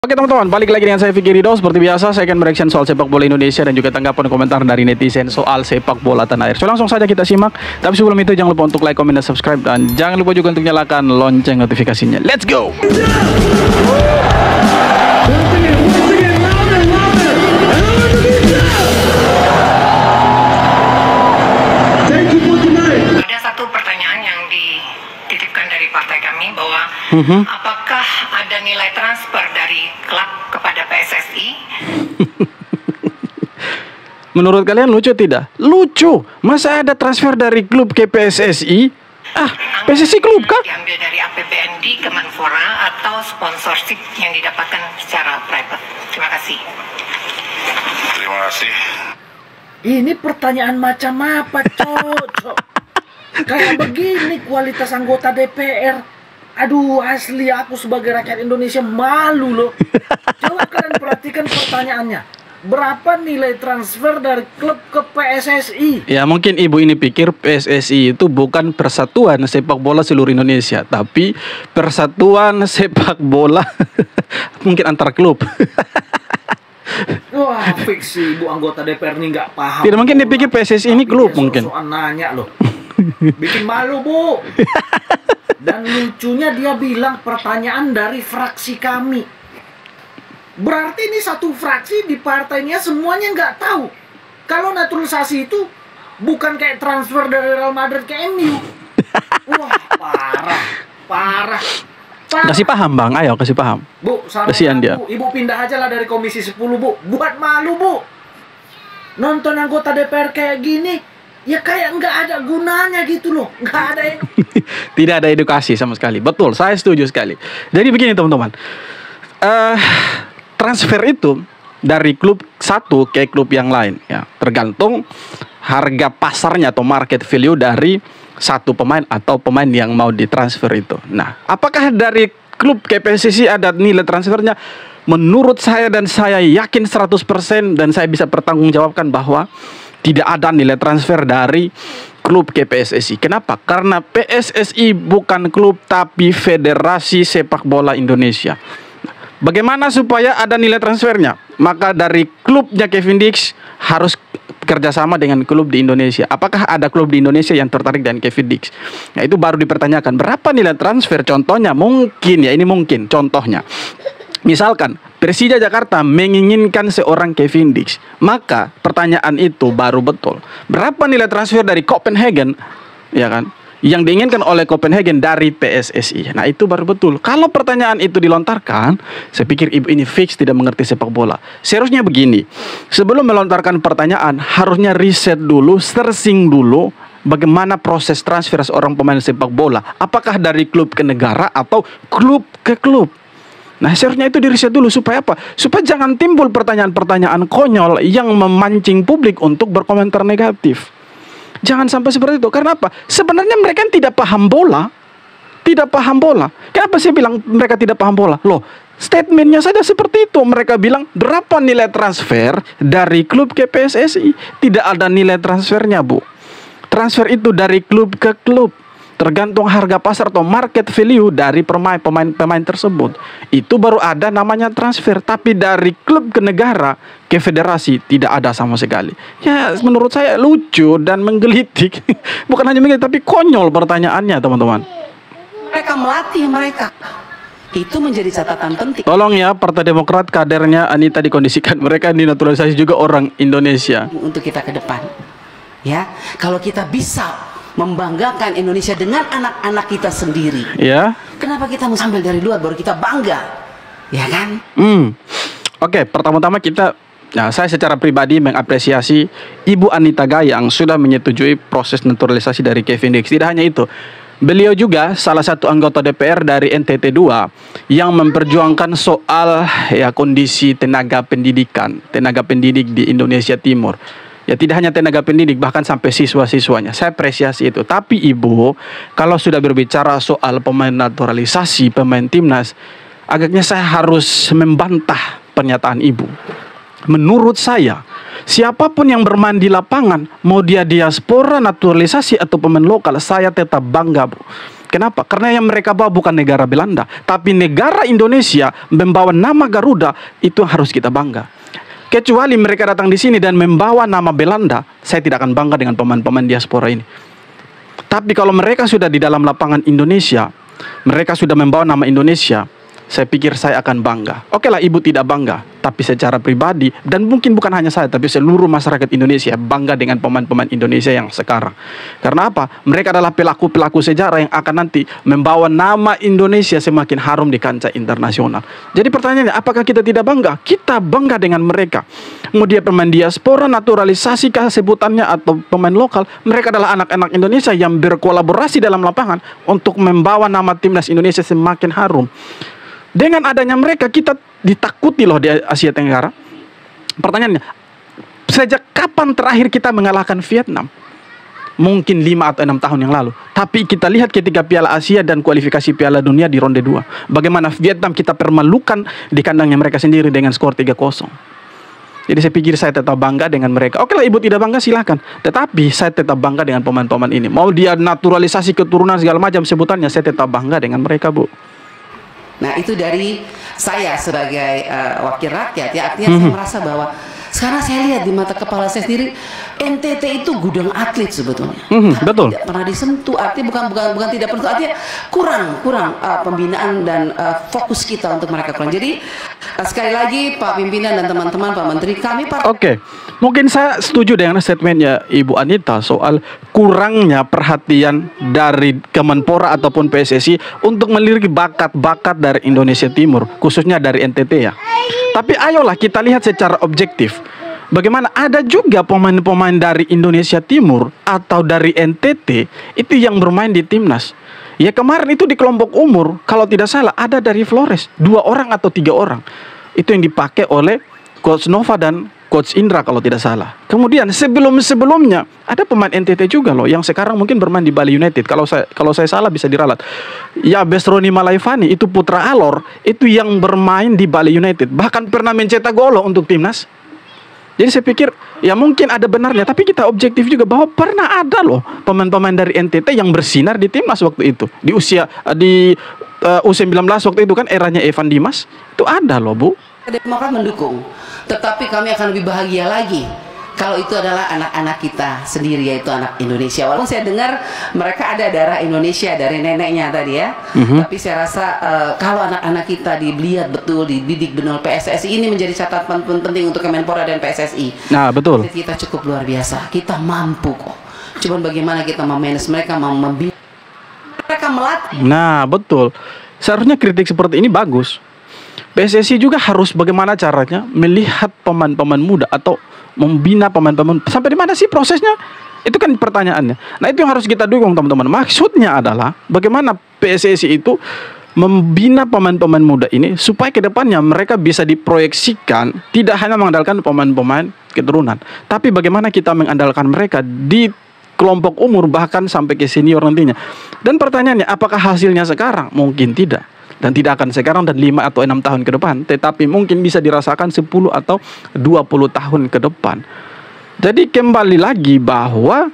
Oke teman-teman, balik lagi dengan saya Vicky Ridho. Seperti biasa, saya akan mereaction soal sepak bola Indonesia dan juga tanggapan komentar dari netizen soal sepak bola tanah air. So langsung saja kita simak. Tapi sebelum itu jangan lupa untuk like, komen, dan subscribe. Dan jangan lupa juga untuk nyalakan lonceng notifikasinya. Let's go! Ada satu pertanyaan yang dititipkan dari partai kami bahwa apakah ada nilai transfer dari klub kepada PSSI? Menurut kalian lucu tidak? Lucu! Masa ada transfer dari klub ke PSSI? PSSI klub kah? Diambil dari APBND Kemenpora atau sponsorship yang didapatkan secara private? Terima kasih. Terima kasih. Ini pertanyaan macam apa, Cocok? Kayak begini kualitas anggota DPR. Aduh, asli aku sebagai rakyat Indonesia malu loh. Coba kalian perhatikan pertanyaannya. Berapa nilai transfer dari klub ke PSSI? Ya mungkin ibu ini pikir PSSI itu bukan persatuan sepak bola seluruh Indonesia, tapi persatuan sepak bola mungkin antar klub. Wah, fix sih ibu anggota DPR ini nggak paham. Tidak mungkin dipikir PSSI ini klub mungkin. Soal nanya loh. Bikin malu, Bu. Dan lucunya dia bilang pertanyaan dari fraksi kami. Berarti ini satu fraksi di partainya semuanya nggak tahu kalau naturalisasi itu bukan kayak transfer dari Real Madrid ke MU. Wah, parah, parah. Kasih paham bang, ayo kasih paham. Bu, kasihan dia. Ibu pindah aja lah dari Komisi 10, Bu. Buat malu, Bu. Nonton anggota DPR kayak gini, ya kayak nggak ada gunanya gitu loh. Nggak ada yang... Tidak ada edukasi sama sekali. Betul, saya setuju sekali. Jadi begini teman-teman, transfer itu dari klub satu ke klub yang lain ya, tergantung harga pasarnya atau market value dari satu pemain atau pemain yang mau ditransfer itu. Nah, apakah dari klub ke PSSI ada nilai transfernya? Menurut saya dan saya yakin 100% dan saya bisa pertanggungjawabkan bahwa tidak ada nilai transfer dari klub ke PSSI. Kenapa? Karena PSSI bukan klub tapi Federasi Sepak Bola Indonesia. Bagaimana supaya ada nilai transfernya? Maka dari klubnya Kevin Dix harus kerjasama dengan klub di Indonesia. Apakah ada klub di Indonesia yang tertarik dengan Kevin Dix? Nah, itu baru dipertanyakan. Berapa nilai transfer? Contohnya mungkin ya, ini mungkin contohnya. Misalkan Persija Jakarta menginginkan seorang Kevin Dix, maka pertanyaan itu baru betul. Berapa nilai transfer dari Copenhagen, ya kan? Yang diinginkan oleh Copenhagen dari PSSI. Nah, itu baru betul. Kalau pertanyaan itu dilontarkan, saya pikir ibu ini fix tidak mengerti sepak bola. Seharusnya begini, sebelum melontarkan pertanyaan, harusnya riset dulu, searching dulu bagaimana proses transfer seorang pemain sepak bola. Apakah dari klub ke negara atau klub ke klub. Nah, seharusnya itu diriset dulu supaya apa? Supaya jangan timbul pertanyaan-pertanyaan konyol yang memancing publik untuk berkomentar negatif. Jangan sampai seperti itu. Karena apa? Sebenarnya mereka tidak paham bola. Tidak paham bola. Kenapa saya bilang mereka tidak paham bola? Loh, statementnya saja seperti itu. Mereka bilang berapa nilai transfer dari klub ke PSSI. Tidak ada nilai transfernya, Bu. Transfer itu dari klub ke klub. Tergantung harga pasar atau market value dari pemain tersebut. Itu baru ada namanya transfer. Tapi dari klub ke negara, ke federasi, tidak ada sama sekali. Ya, menurut saya lucu dan menggelitik. Bukan hanya menggelitik, tapi konyol pertanyaannya, teman-teman. Mereka melatih mereka. Itu menjadi catatan penting. Tolong ya, Partai Demokrat kadernya Anita dikondisikan. Mereka dinaturalisasi juga orang Indonesia. Untuk kita ke depan. Ya, kalau kita bisa membanggakan Indonesia dengan anak-anak kita sendiri. Ya. Kenapa kita mesti ambil dari luar baru kita bangga? Ya kan? Oke, pertama-tama saya secara pribadi mengapresiasi Ibu Anita Gayang sudah menyetujui proses naturalisasi dari Kevin Dix. Tidak hanya itu, beliau juga salah satu anggota DPR dari NTT 2 yang memperjuangkan soal ya kondisi tenaga pendidik di Indonesia Timur. Ya, tidak hanya tenaga pendidik, bahkan sampai siswa-siswanya. Saya apresiasi itu. Tapi Ibu, kalau sudah berbicara soal pemain naturalisasi, pemain timnas, agaknya saya harus membantah pernyataan Ibu. Menurut saya, siapapun yang bermain di lapangan, mau dia diaspora, naturalisasi, atau pemain lokal, saya tetap bangga, Bu. Kenapa? Karena yang mereka bawa bukan negara Belanda, tapi negara Indonesia membawa nama Garuda, itu harus kita bangga. Kecuali mereka datang di sini dan membawa nama Belanda, saya tidak akan bangga dengan pemain-pemain diaspora ini. Tapi kalau mereka sudah di dalam lapangan Indonesia, mereka sudah membawa nama Indonesia, saya pikir saya akan bangga. Oke lah, ibu tidak bangga, tapi secara pribadi, dan mungkin bukan hanya saya, tapi seluruh masyarakat Indonesia bangga dengan pemain-pemain Indonesia yang sekarang. Karena apa? Mereka adalah pelaku-pelaku sejarah yang akan nanti membawa nama Indonesia semakin harum di kancah internasional. Jadi pertanyaannya, apakah kita tidak bangga? Kita bangga dengan mereka. Mau dia pemain diaspora, naturalisasi kah sebutannya, atau pemain lokal, mereka adalah anak-anak Indonesia yang berkolaborasi dalam lapangan untuk membawa nama timnas Indonesia semakin harum. Dengan adanya mereka, kita ditakuti loh di Asia Tenggara. Pertanyaannya, sejak kapan terakhir kita mengalahkan Vietnam? Mungkin 5 atau 6 tahun yang lalu. Tapi kita lihat ketika Piala Asia dan kualifikasi Piala Dunia di ronde 2, bagaimana Vietnam kita permalukan di kandangnya mereka sendiri dengan skor 3-0. Jadi saya pikir saya tetap bangga dengan mereka. Oke lah, ibu tidak bangga silahkan. Tetapi saya tetap bangga dengan pemain-pemain ini. Mau dia naturalisasi keturunan segala macam sebutannya, saya tetap bangga dengan mereka, Bu. Nah, itu dari saya sebagai wakil rakyat ya. Artinya saya merasa bahwa sekarang saya lihat di mata kepala saya sendiri, NTT itu gudang atlet sebetulnya. Betul. Tidak pernah disentuh. Artinya bukan tidak pernah, artinya kurang pembinaan dan fokus kita untuk mereka kurang. Jadi sekali lagi Pak Pimpinan dan teman-teman, Pak Menteri, kami Oke. Mungkin saya setuju dengan statementnya Ibu Anita soal kurangnya perhatian dari Kemenpora ataupun PSSI untuk melirik bakat-bakat dari Indonesia Timur, khususnya dari NTT ya. Tapi ayolah kita lihat secara objektif. Bagaimana ada juga pemain-pemain dari Indonesia Timur atau dari NTT itu yang bermain di timnas. Ya kemarin itu di kelompok umur, kalau tidak salah ada dari Flores, 2 orang atau 3 orang. Itu yang dipakai oleh Coach Nova dan Coach Indra kalau tidak salah. Kemudian sebelumnya ada pemain NTT juga loh yang sekarang mungkin bermain di Bali United. Kalau saya salah bisa diralat. Ya Besroni Malaifani itu putra Alor itu yang bermain di Bali United. Bahkan pernah mencetak gol loh untuk timnas. Jadi saya pikir ya mungkin ada benarnya, tapi kita objektif juga bahwa pernah ada loh pemain-pemain dari NTT yang bersinar di timnas waktu itu. Di U19 waktu itu kan eranya Evan Dimas. Itu ada loh, Bu. Demokrat mendukung, tetapi kami akan lebih bahagia lagi kalau itu adalah anak-anak kita sendiri, yaitu anak Indonesia. Walaupun saya dengar mereka ada darah Indonesia dari neneknya tadi ya, tapi saya rasa kalau anak-anak kita dilihat betul, dididik benar, PSSI ini menjadi catatan penting untuk Kemenpora dan PSSI. Nah betul. Kita cukup luar biasa, kita mampu kok. Cuman bagaimana kita memanage mereka, membina mereka, melatih. Nah betul. Seharusnya kritik seperti ini bagus. PSSI juga harus bagaimana caranya melihat pemain-pemain muda atau membina pemain-pemain. Sampai di mana sih prosesnya? Itu kan pertanyaannya. Nah itu yang harus kita dukung teman-teman. Maksudnya adalah bagaimana PSSI itu membina pemain-pemain muda ini supaya kedepannya mereka bisa diproyeksikan tidak hanya mengandalkan pemain-pemain keturunan, tapi bagaimana kita mengandalkan mereka di kelompok umur bahkan sampai ke senior nantinya. Dan pertanyaannya, apakah hasilnya sekarang? Mungkin tidak. Dan tidak akan sekarang dan 5 atau 6 tahun ke depan, tetapi mungkin bisa dirasakan 10 atau 20 tahun ke depan. Jadi kembali lagi bahwa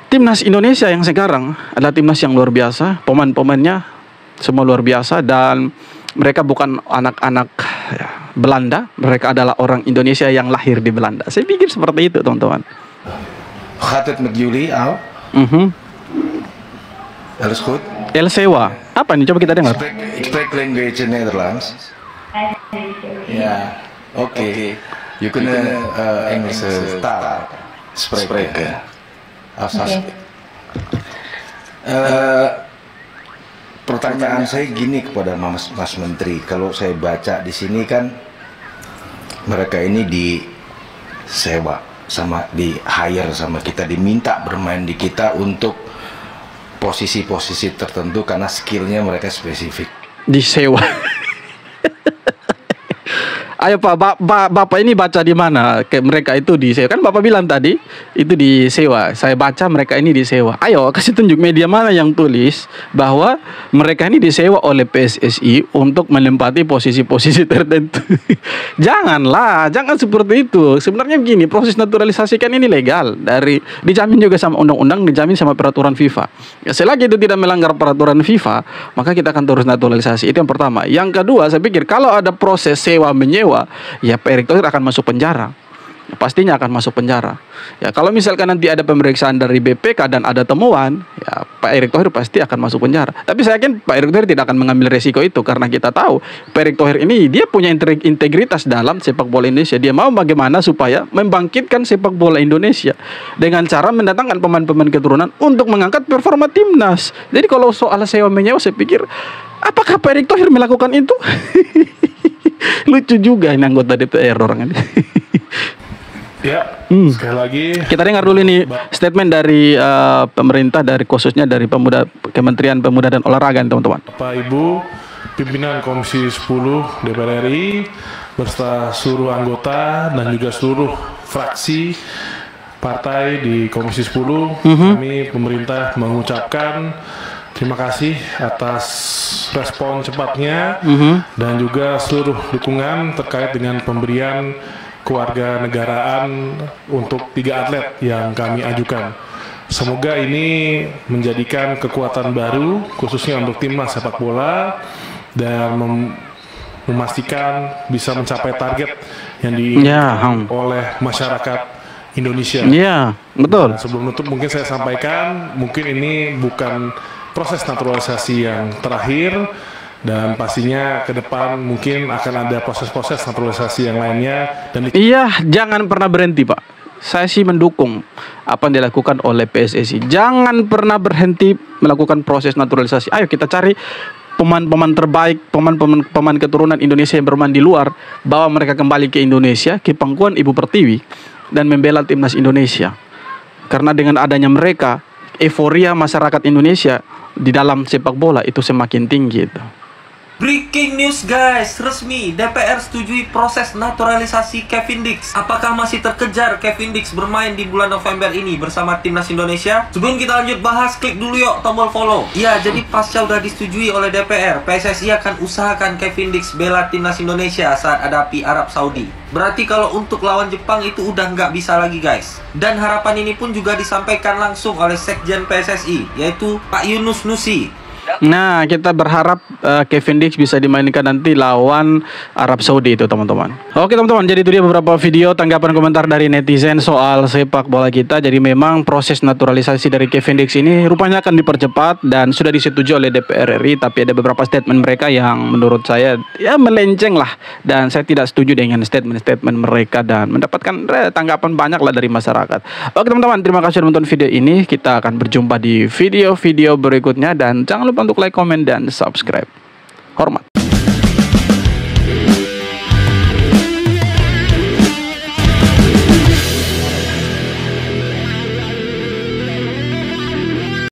timnas Indonesia yang sekarang adalah timnas yang luar biasa. Pemain-pemainnya semua luar biasa dan mereka bukan anak-anak Belanda, mereka adalah orang Indonesia yang lahir di Belanda. Saya pikir seperti itu, teman-teman. Gaat het met jullie, Al? Alles goed? Elsewa. Apa nih? Coba kita dengar. Ik spreek een beetje Nederlands. Ja, oké. Je kunt Engelse taal spreken. Pertanyaan saya gini kepada Mas Menteri, kalau saya baca di sini kan mereka ini disewa sama, di hire sama kita, diminta bermain di kita untuk posisi-posisi tertentu karena skillnya mereka spesifik. Disewa. Ayo Pak, Bapak ini baca di mana? Kayak mereka itu disewa. Kan Bapak bilang tadi itu disewa. Saya baca mereka ini disewa. Ayo kasih tunjuk media mana yang tulis bahwa mereka ini disewa oleh PSSI untuk menempati posisi-posisi tertentu. Janganlah, jangan seperti itu. Sebenarnya begini, proses naturalisasi kan ini legal, dijamin juga sama undang-undang, dijamin sama peraturan FIFA. Ya, selagi itu tidak melanggar peraturan FIFA, maka kita akan terus naturalisasi. Itu yang pertama. Yang kedua, saya pikir kalau ada proses sewa menyewa, ya Pak Erick Thohir akan masuk penjara. Ya, pastinya akan masuk penjara. Ya, kalau misalkan nanti ada pemeriksaan dari BPK dan ada temuan, ya Pak Erick Thohir pasti akan masuk penjara. Tapi saya yakin Pak Erick Thohir tidak akan mengambil resiko itu, karena kita tahu Pak Erick Thohir ini dia punya integritas dalam sepak bola Indonesia. Dia mau bagaimana supaya membangkitkan sepak bola Indonesia dengan cara mendatangkan pemain-pemain keturunan untuk mengangkat performa timnas. Jadi kalau soal sewa menyewa, saya pikir apakah Pak Erick Thohir melakukan itu? Lucu juga ini anggota DPR orang ini. Ya, sekali lagi kita dengar dulu ini statement dari pemerintah, dari khususnya dari Kementerian Pemuda dan Olahraga, teman-teman. Bapak Ibu pimpinan Komisi 10 DPR RI beserta seluruh anggota dan juga seluruh fraksi partai di Komisi 10, kami pemerintah mengucapkan terima kasih atas respon cepatnya dan juga seluruh dukungan terkait dengan pemberian kewarganegaraan untuk 3 atlet yang kami ajukan. Semoga ini menjadikan kekuatan baru khususnya untuk timnas sepak bola dan memastikan bisa mencapai target yang diinginkan oleh masyarakat Indonesia. Iya, betul. Dan sebelum nutup mungkin saya sampaikan, mungkin ini bukan proses naturalisasi yang terakhir dan pastinya ke depan mungkin akan ada proses-proses naturalisasi yang lainnya dan iya, jangan pernah berhenti Pak. Saya sih mendukung apa yang dilakukan oleh PSSI. Jangan pernah berhenti melakukan proses naturalisasi. Ayo kita cari pemain-pemain terbaik, pemain keturunan Indonesia yang bermain di luar, bawa mereka kembali ke Indonesia, ke pangkuan Ibu Pertiwi dan membela timnas Indonesia. Karena dengan adanya mereka, euforia masyarakat Indonesia di dalam sepak bola itu semakin tinggi itu. Breaking news guys, resmi DPR setujui proses naturalisasi Kevin Dix. Apakah masih terkejar Kevin Dix bermain di bulan November ini bersama timnas Indonesia? Sebelum kita lanjut bahas, klik dulu yuk tombol follow. Ya, jadi pasca udah disetujui oleh DPR, PSSI akan usahakan Kevin Dix bela timnas Indonesia saat hadapi Arab Saudi. Berarti kalau untuk lawan Jepang itu udah nggak bisa lagi guys. Dan harapan ini pun juga disampaikan langsung oleh Sekjen PSSI, yaitu Pak Yunus Nusi. Nah, kita berharap Kevin Dix bisa dimainkan nanti lawan Arab Saudi itu, teman-teman. Oke, teman-teman, jadi itu dia beberapa video tanggapan komentar dari netizen soal sepak bola kita. Jadi memang proses naturalisasi dari Kevin Dix ini rupanya akan dipercepat dan sudah disetujui oleh DPR RI, tapi ada beberapa statement mereka yang menurut saya ya melenceng lah, dan saya tidak setuju dengan statement-statement mereka dan mendapatkan tanggapan banyak lah dari masyarakat. Oke, teman-teman, terima kasih sudah menonton video ini. Kita akan berjumpa di video-video berikutnya dan jangan lupa untuk like, komen, dan subscribe. Hormat.